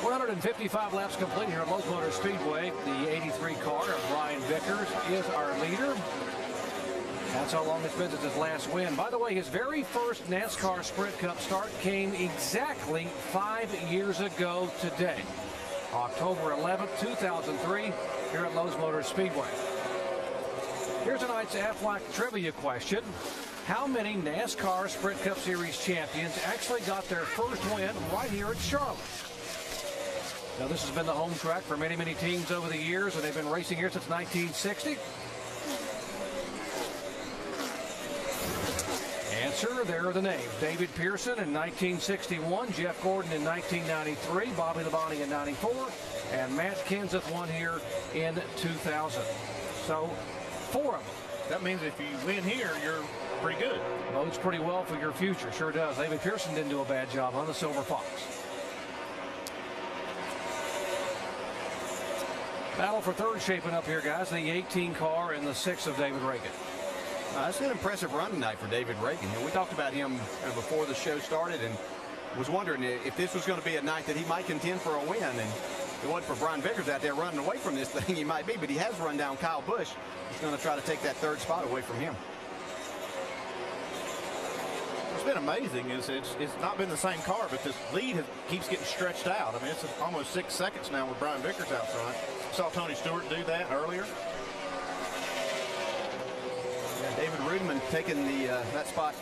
155 laps complete here at Lowe Motor Speedway. The 83 car of Brian Vickers is our leader. That's how long it's been since his last win. By the way, his very first NASCAR Sprint Cup start came exactly 5 years ago today, October 11th, 2003, here at Lowe Motor Speedway. Here's tonight's Aflac trivia question. How many NASCAR Sprint Cup Series champions actually got their first win right here at Charlotte? Now, this has been the home track for many, many teams over the years, and they've been racing here since 1960. Answer, there are the names. David Pearson in 1961, Jeff Gordon in 1993, Bobby Labonte in 94, and Matt Kenseth won here in 2000. So, 4 of them. That means if you win here, you're pretty good. Bodes pretty well for your future, sure does. David Pearson didn't do a bad job on the Silver Fox. Battle for third shaping up here, guys. The 18 car and the 6 of David Reagan. It's an impressive run tonight for David Reagan. We talked about him before the show started and was wondering if this was going to be a night that he might contend for a win. And if it wasn't for Brian Vickers out there running away from this thing, he might be. But he has run down Kyle Busch. He's going to try to take that third spot away from him. What's been amazing is it's not been the same car, but this lead keeps getting stretched out. I mean, it's almost 6 seconds now with Brian Vickers out front. Saw Tony Stewart do that earlier. David Rudiman taking that spot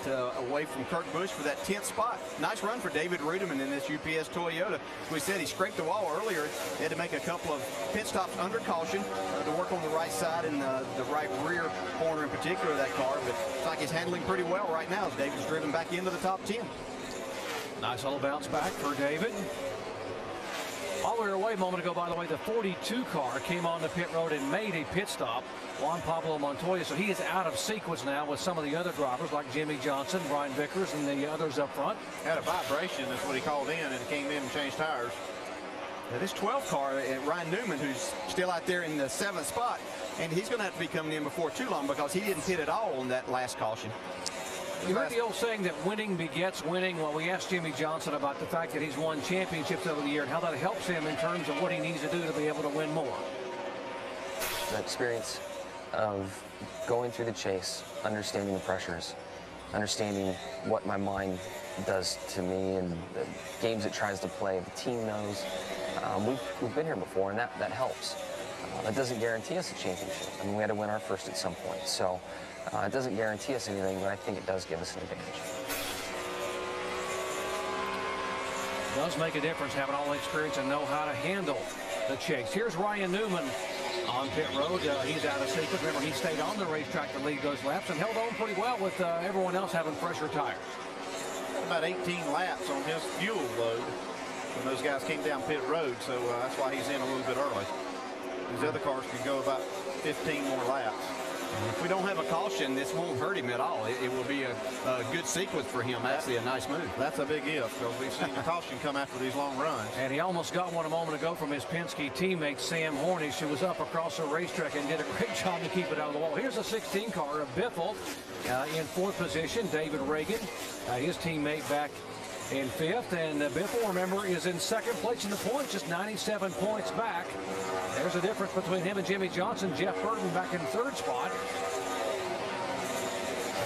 away from Kurt Busch for that 10th spot. Nice run for David Rudiman in this UPS Toyota. As we said, he scraped the wall earlier. He had to make a couple of pit stops under caution to work on the right side and the right rear corner in particular of that car. But it's like he's handling pretty well right now as David's driven back into the top 10. Nice little bounce back for David. All the way away a moment ago, by the way, the 42 car came on the pit road and made a pit stop. Juan Pablo Montoya, so he is out of sequence now with some of the other drivers like Jimmy Johnson, Brian Vickers, and the others up front. Had a vibration, that's what he called in, and came in and changed tires. Now this 12 car, Ryan Newman, who's still out there in the 7th spot, and he's going to have to be coming in before too long because he didn't pit at all on that last caution. You heard the old saying that winning begets winning. Well, we asked Jimmy Johnson about the fact that he's won championships over the year and how that helps him in terms of what he needs to do to be able to win more. The experience of going through the chase, understanding the pressures, understanding what my mind does to me and the games it tries to play, the team knows. We've been here before, and that helps. That doesn't guarantee us a championship. I mean, we had to win our first at some point. So it doesn't guarantee us anything, but I think it does give us an advantage. It does make a difference having all the experience and know how to handle the chase. Here's Ryan Newman on pit road. He's out of sequence. Remember, he stayed on the racetrack to lead those laps and held on pretty well with everyone else having fresher tires. About 18 laps on his fuel load when those guys came down pit road, so that's why he's in a little bit early. These other cars can go about 15 more laps. If we don't have a caution, this won't hurt him at all. It will be a good sequence for him. Actually, a nice move. That's a big if, because we've seen the caution come after these long runs. And he almost got one a moment ago from his Penske teammate, Sam Hornish, who was up across the racetrack and did a great job to keep it out of the wall. Here's a 16 car of Biffle in 4th position. David Reagan, his teammate, back in 5th. And Biffle, remember, is in 2nd place in the points, just 97 points back. There's a difference between him and Jimmy Johnson. Jeff Burton back in 3rd spot.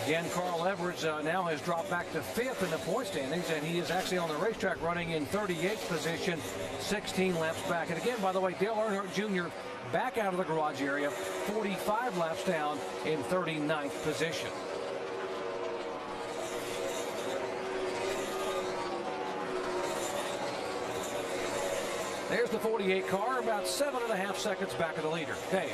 Again, Carl Everett now has dropped back to 5th in the point standings, and he is actually on the racetrack running in 38th position, 16 laps back. And again, by the way, Dale Earnhardt Jr. back out of the garage area, 45 laps down in 39th position. There's the 48 car, about 7.5 seconds back of the leader. Dave.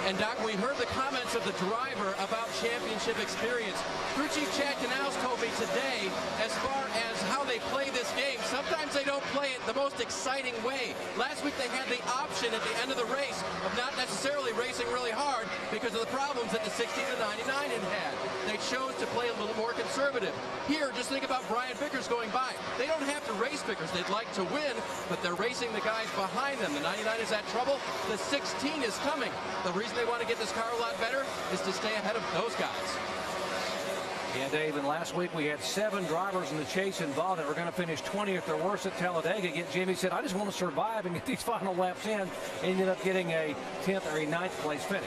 And Doc, we heard the comments of the driver about championship experience. Crew Chief Chad Knaus told me today, as far as how they play this game, sometimes they don't play it the most exciting way. Last week they had the option at the end of the race of not necessarily racing really hard because of the problems that the 60 to 99 had. They chose to play a little more conservative. Here, just think about Brian Vickers going by. They don't have to race Vickers. They'd like to win, but they're racing the guys behind them. The 99 is at trouble. The 16 is coming. The reason they want to get this car a lot better is to stay ahead of those guys. Yeah, Dave, and last week we had 7 drivers in the chase involved that were going to finish 20th or worse at Talladega. Yet Jimmy said, I just want to survive and get these final laps in. Ended up getting a 10th or a 9th place finish.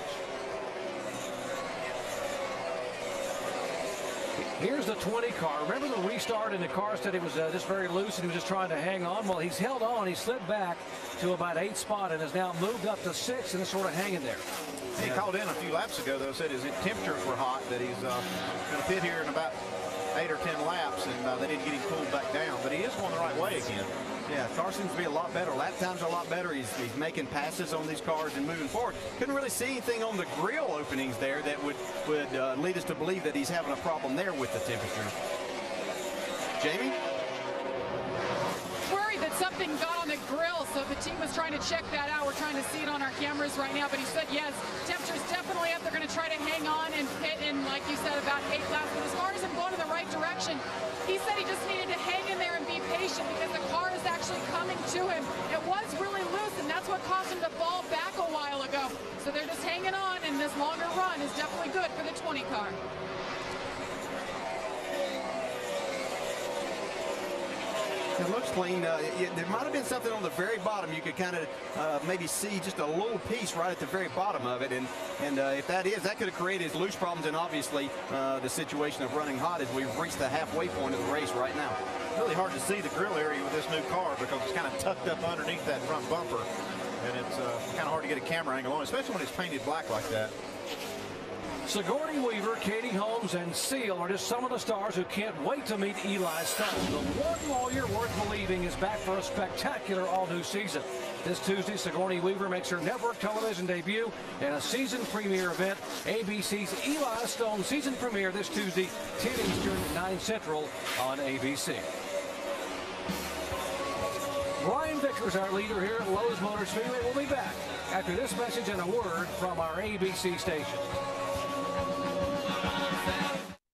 Here's the 20 car. Remember the restart, and the car said it was just very loose and he was just trying to hang on? Well, he's held on. He slid back to about 8th spot and has now moved up to 6th and is sort of hanging there. He called in a few laps ago, though, said his temperatures were hot, that he's going to pit here in about 8 or 10 laps, and they didn't get him cooled back down. But he is going the right way again. Yeah, car seems to be a lot better. Lap times are a lot better. He's making passes on these cars and moving forward. Couldn't really see anything on the grill openings there that would lead us to believe that he's having a problem there with the temperatures. Jamie? Worried that something got on the grill, so the team was trying to check that out. We're trying to see it on our cameras right now, but he said yes, temperature's definitely up. They're going to try to hang on and pit in, like you said, about 8 laps, but as far as him going in the right direction, he said he just needed to hang in there and be patient because the car is actually coming to him. It was really loose, and that's what caused him to fall back a while ago. So they're just hanging on, and this longer run is definitely good for the 20 car. It looks clean. There might have been something on the very bottom. You could kind of maybe see just a little piece right at the very bottom of it. And if that is, that could have created loose problems and obviously the situation of running hot as we've reached the halfway point of the race right now. Really hard to see the grill area with this new car because it's kind of tucked up underneath that front bumper. And it's kind of hard to get a camera angle on, especially when it's painted black like that. Sigourney Weaver, Katie Holmes, and Seal are just some of the stars who can't wait to meet Eli Stone. The one lawyer worth believing is back for a spectacular all-new season. This Tuesday, Sigourney Weaver makes her network television debut in a season premiere event. ABC's Eli Stone season premiere this Tuesday, 10 Eastern, 9 Central on ABC. Brian Vickers, our leader here at Lowe's Motor Speedway, will be back after this message and a word from our ABC station.